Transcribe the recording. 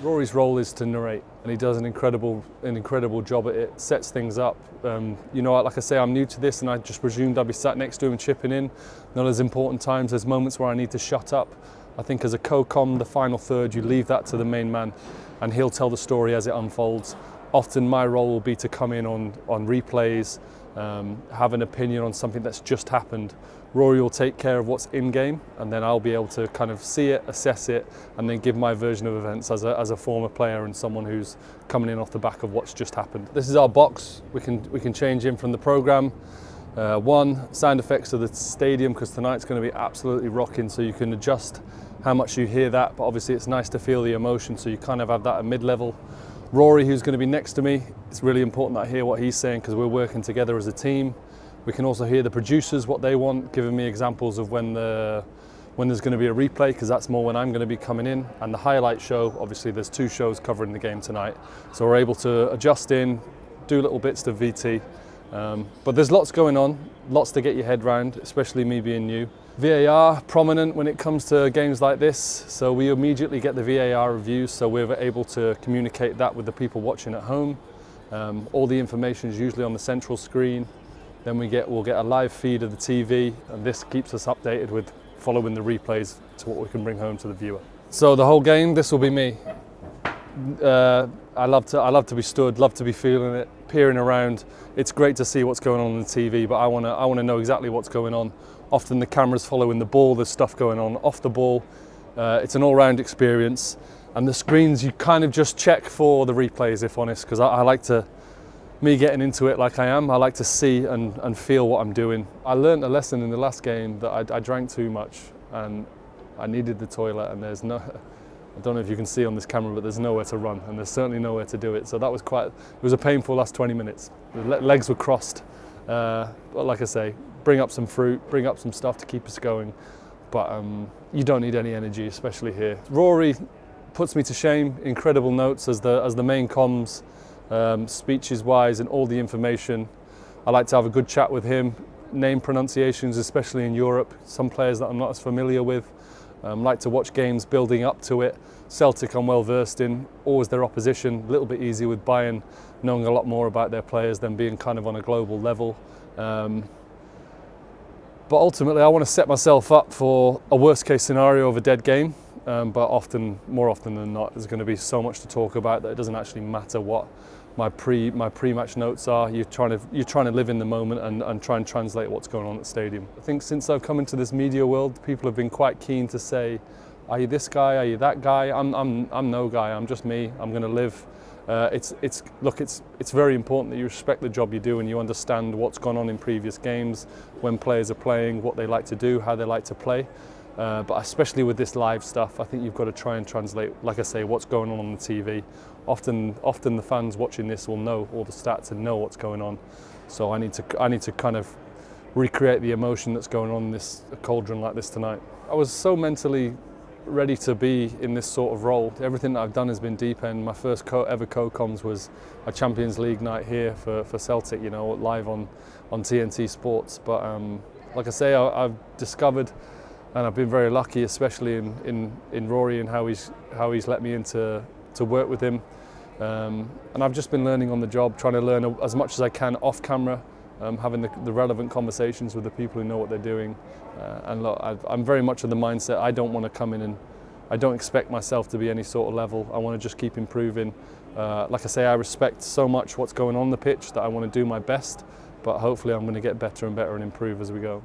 Rory's role is to narrate, and he does an incredible job at it. Sets things up. Like I say, I'm new to this, and I just presumed I'd be sat next to him and chipping in. Not as important times. There's moments where I need to shut up. I think as a co-com, the final third, you leave that to the main man, and he'll tell the story as it unfolds. Often my role will be to come in on replays, have an opinion on something that's just happened. Rory will take care of what's in game, and then I'll be able to kind of see it, assess it, and then give my version of events as a former player and someone who's coming in off the back of what's just happened. This is our box. We can change in from the program. Sound effects of the stadium, because tonight's going to be absolutely rocking, so you can adjust how much you hear that, but obviously it's nice to feel the emotion, so you kind of have that at mid-level. Rory, who's going to be next to me, it's really important that I hear what he's saying, because we're working together as a team. We can also hear the producers, what they want, giving me examples of when there's going to be a replay, because that's more when I'm going to be coming in. And the highlight show, obviously there's 2 shows covering the game tonight, so we're able to adjust in, do little bits to VT. But there's lots going on, lots to get your head round, especially me being new. VAR, prominent when it comes to games like this, so we immediately get the VAR reviews, so we're able to communicate that with the people watching at home. All the information is usually on the central screen. Then we'll get a live feed of the TV, and this keeps us updated with following the replays to what we can bring home to the viewer. So the whole game, this will be me. I love to be stood, love to be feeling it, peering around. It's great to see what's going on the TV, but I want to know exactly what's going on. Often the camera's following the ball, there's stuff going on off the ball. It's an all-round experience, and the screens you kind of just check for the replays, if honest, because I like to. Me getting into it like I am, I like to see and feel what I'm doing. I learned a lesson in the last game that I drank too much, and I needed the toilet, and I don't know if you can see on this camera, but there's nowhere to run, and there's certainly nowhere to do it. So that was it was a painful last 20 minutes. The legs were crossed. But like I say, bring up some fruit, bring up some stuff to keep us going. But you don't need any energy, especially here. Rory puts me to shame. Incredible notes as the main comms. Speeches wise and all the information. I like to have a good chat with him. Name pronunciations, especially in Europe, some players that I'm not as familiar with. Like to watch games building up to it. Celtic I'm well versed in, always their opposition, a little bit easier with Bayern, knowing a lot more about their players than being kind of on a global level. But ultimately I want to set myself up for a worst case scenario of a dead game. But more often than not, there's going to be so much to talk about that it doesn't actually matter what my pre-match notes are. You're trying to live in the moment and try and translate what's going on at the stadium. I think since I've come into this media world, people have been quite keen to say, "Are you this guy? Are you that guy?" I'm no guy. I'm just me. I'm going to live. It's very important that you respect the job you do and you understand what's gone on in previous games, when players are playing, what they like to do, how they like to play. But especially with this live stuff, I think you've got to try and translate, like I say, what's going on the TV. Often the fans watching this will know all the stats and know what's going on. So I need to kind of recreate the emotion that's going on in this cauldron like this tonight. I was so mentally ready to be in this sort of role. Everything that I've done has been deep end. My first ever co-coms was a Champions League night here for Celtic, live on TNT Sports. But like I say, I've discovered. And I've been very lucky, especially in Rory and how he's let me in to work with him. And I've just been learning on the job, trying to learn as much as I can off camera, having the relevant conversations with the people who know what they're doing. And look, I'm very much of the mindset, I don't want to come in and I don't expect myself to be any sort of level. I want to just keep improving. Like I say, I respect so much what's going on the pitch that I want to do my best, but hopefully I'm going to get better and better and improve as we go.